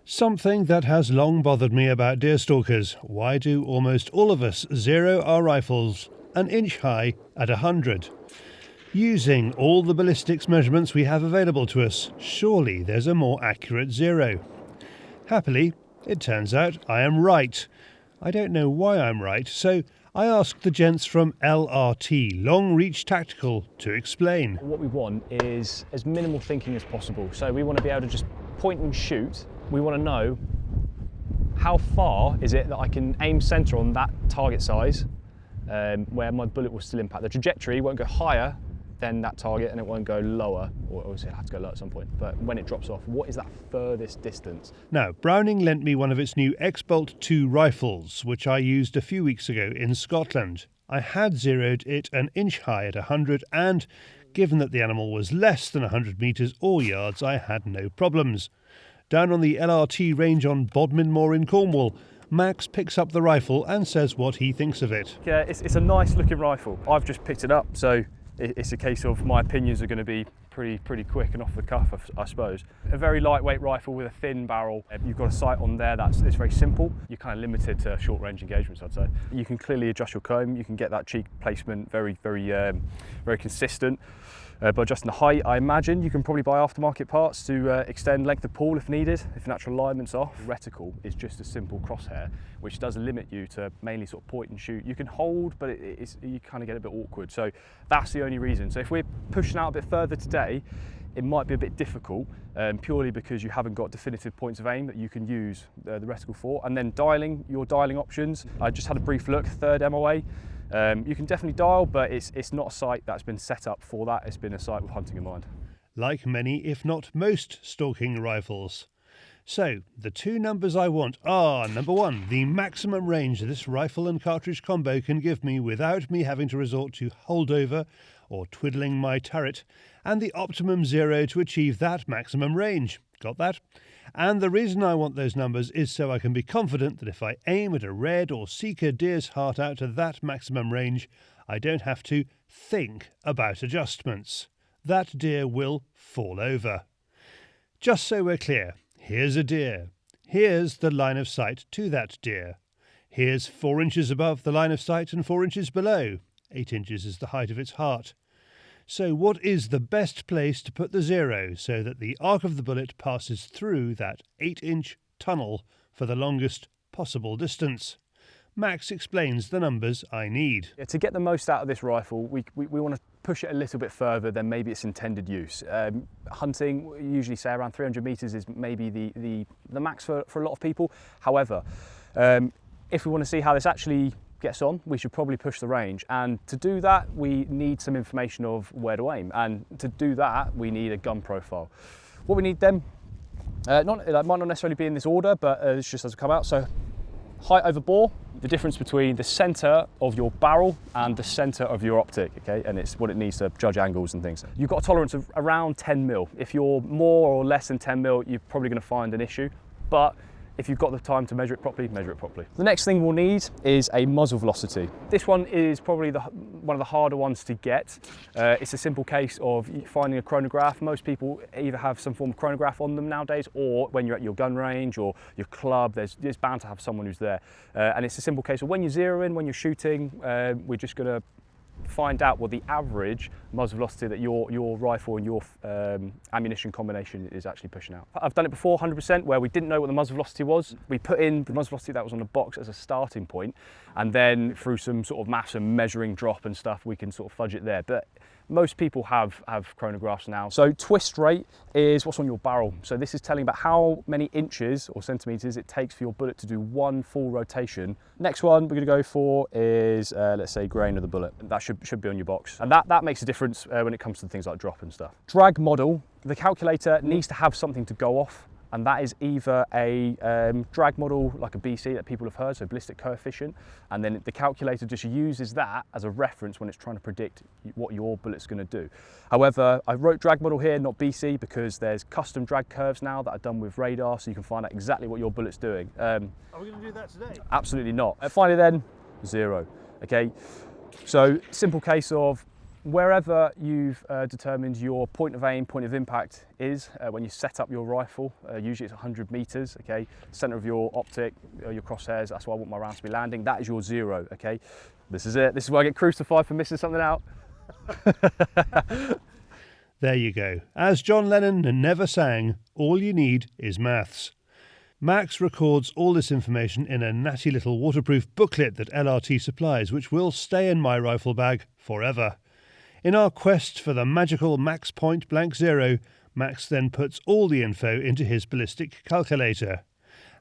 Something that has long bothered me about deer stalkers. Why do almost all of us zero our rifles an inch high at 100? Using all the ballistics measurements we have available to us, surely there's a more accurate zero. Happily, it turns out I am right. I don't know why I'm right, so I asked the gents from LRT, Long Reach Tactical, to explain. What we want is as minimal thinking as possible. So we want to be able to just point and shoot. We want to know how far is it that I can aim centre on that target size where my bullet will still impact. The trajectory won't go higher than that target and it won't go lower, or obviously it'll have to go low at some point, but when it drops off, what is that furthest distance? Now, Browning lent me one of its new X-Bolt 2 rifles, which I used a few weeks ago in Scotland. I had zeroed it an inch high at 100 and, given that the animal was less than 100 metres or yards, I had no problems. Down on the LRT range on Bodmin Moor in Cornwall, Max picks up the rifle and says what he thinks of it. Yeah, it's a nice looking rifle. I've just picked it up, so it's a case of my opinions are going to be pretty quick and off the cuff, I suppose. A very lightweight rifle with a thin barrel. You've got a sight on there it's very simple. You're kind of limited to short range engagements, I'd say. You can clearly adjust your comb. You can get that cheek placement very consistent. By adjusting the height, I imagine you can probably buy aftermarket parts to extend length of pull if needed, if natural alignment's off. Reticle is just a simple crosshair, which does limit you to mainly sort of point and shoot. You can hold, but you kind of get a bit awkward. So that's the only reason. So if we're pushing out a bit further today, it might be a bit difficult, purely because you haven't got definitive points of aim that you can use the reticle for. And then your dialing options. I just had a brief look, third MOA. You can definitely dial, but it's not a sight that's been set up for that. It's been a sight with hunting in mind. Like many, if not most, stalking rifles. So, the two numbers I want are, number one, the maximum range this rifle and cartridge combo can give me without me having to resort to holdover or twiddling my turret, and the optimum zero to achieve that maximum range. Got that? And the reason I want those numbers is so I can be confident that if I aim at a red or seek a deer's heart out to that maximum range, I don't have to think about adjustments. That deer will fall over. Just so we're clear, here's a deer. Here's the line of sight to that deer. Here's 4 inches above the line of sight and 4 inches below. 8 inches is the height of its heart. So what is the best place to put the zero so that the arc of the bullet passes through that 8-inch tunnel for the longest possible distance? Max explains the numbers I need. Yeah, to get the most out of this rifle, we want to push it a little bit further than maybe its intended use. Hunting, we usually say around 300 metres is maybe the max for a lot of people. However, if we want to see how this actually gets on, we should probably push the range, and to do that we need some information of where to aim, and to do that we need a gun profile. What we need then, that might not necessarily be in this order, but it's just as it come out. So height over bore, the difference between the centre of your barrel and the centre of your optic, okay, and it's what it needs to judge angles and things. You've got a tolerance of around 10 mil. If you're more or less than 10 mil, you're probably going to find an issue, but if you've got the time to measure it properly, measure it properly. The next thing we'll need is a muzzle velocity. This one is probably one of the harder ones to get. It's a simple case of finding a chronograph. Most people either have some form of chronograph on them nowadays, or when you're at your gun range or your club, there's bound to have someone who's there. And it's a simple case of when you zero in, when you're shooting, we're just gonna find out what the average muzzle velocity that your rifle and your ammunition combination is actually pushing out. I've done it before 100% where we didn't know what the muzzle velocity was. We put in the muzzle velocity that was on the box as a starting point, and then through some sort of maths and measuring drop and stuff, we can sort of fudge it there. But most people have chronographs now. So twist rate is what's on your barrel. So this is telling about how many inches or centimetres it takes for your bullet to do one full rotation. Next one we're going to go for is, let's say, grain of the bullet. That should be on your box. And that makes a difference when it comes to things like drop and stuff. Drag model, the calculator needs to have something to go off, and that is either a drag model like a BC that people have heard, so ballistic coefficient, and then the calculator just uses that as a reference when it's trying to predict what your bullet's going to do. However, I wrote drag model here, not BC, because there's custom drag curves now that are done with radar, so you can find out exactly what your bullet's doing. Are we going to do that today? Absolutely not. Finally then, zero. Okay, so simple case of Wherever you've determined your point of aim, point of impact is, when you set up your rifle, usually it's 100 meters, okay? Center of your optic, your crosshairs, that's where I want my rounds to be landing. That is your 0, okay? This is it. This is where I get crucified for missing something out. There you go. As John Lennon never sang, all you need is maths. Max records all this information in a natty little waterproof booklet that LRT supplies, which will stay in my rifle bag forever. In our quest for the magical Max Point Blank Zero, Max then puts all the info into his ballistic calculator.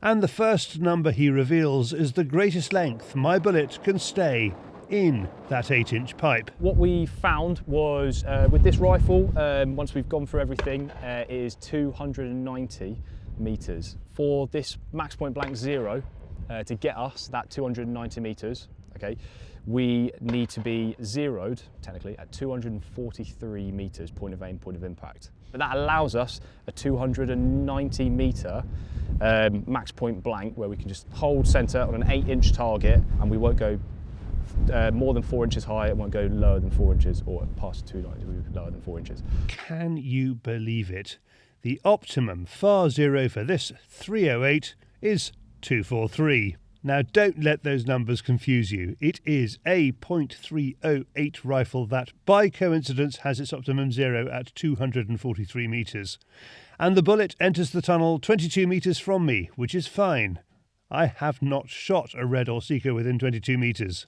And the first number he reveals is the greatest length my bullet can stay in that 8-inch pipe. What we found was, with this rifle, once we've gone through everything, is 290 meters. For this Max Point Blank Zero, to get us that 290 meters, okay, we need to be zeroed, technically, at 243 meters, point of aim, point of impact. But that allows us a 290 meter max point blank, where we can just hold center on an 8-inch target, and we won't go more than 4 inches high, it won't go lower than 4 inches, or past 290, we'll be lower than 4 inches. Can you believe it? The optimum FAR 0 for this 308 is 243. Now don't let those numbers confuse you. It is a .308 rifle that, by coincidence, has its optimum 0 at 243 metres. And the bullet enters the tunnel 22 metres from me, which is fine. I have not shot a red or seeker within 22 metres.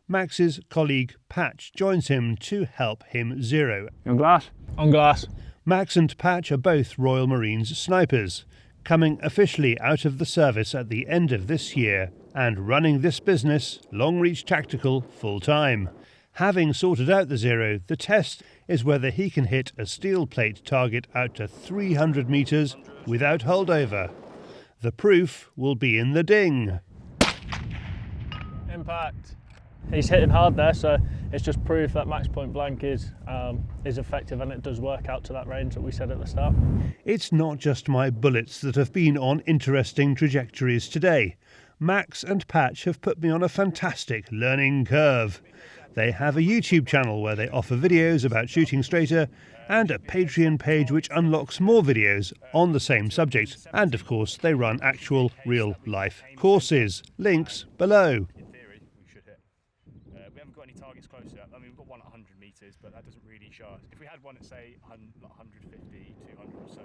Max's colleague Patch joins him to help him zero. On glass? On glass. Max and Patch are both Royal Marines snipers, coming officially out of the service at the end of this year and running this business, Long Reach Tactical, full-time. Having sorted out the 0, the test is whether he can hit a steel plate target out to 300 metres without holdover. The proof will be in the ding. Impact. He's hitting hard there, so it's just proof that Max Point Blank is effective, and it does work out to that range that we said at the start. It's not just my bullets that have been on interesting trajectories today. Max and Patch have put me on a fantastic learning curve. They have a YouTube channel where they offer videos about shooting straighter, and a Patreon page which unlocks more videos on the same subject. And of course, they run actual real-life courses. Links below. We haven't got any targets close yet. I mean, we've got one at 100 meters, but that doesn't really show us. If we had one at, say, 150, 200 or so,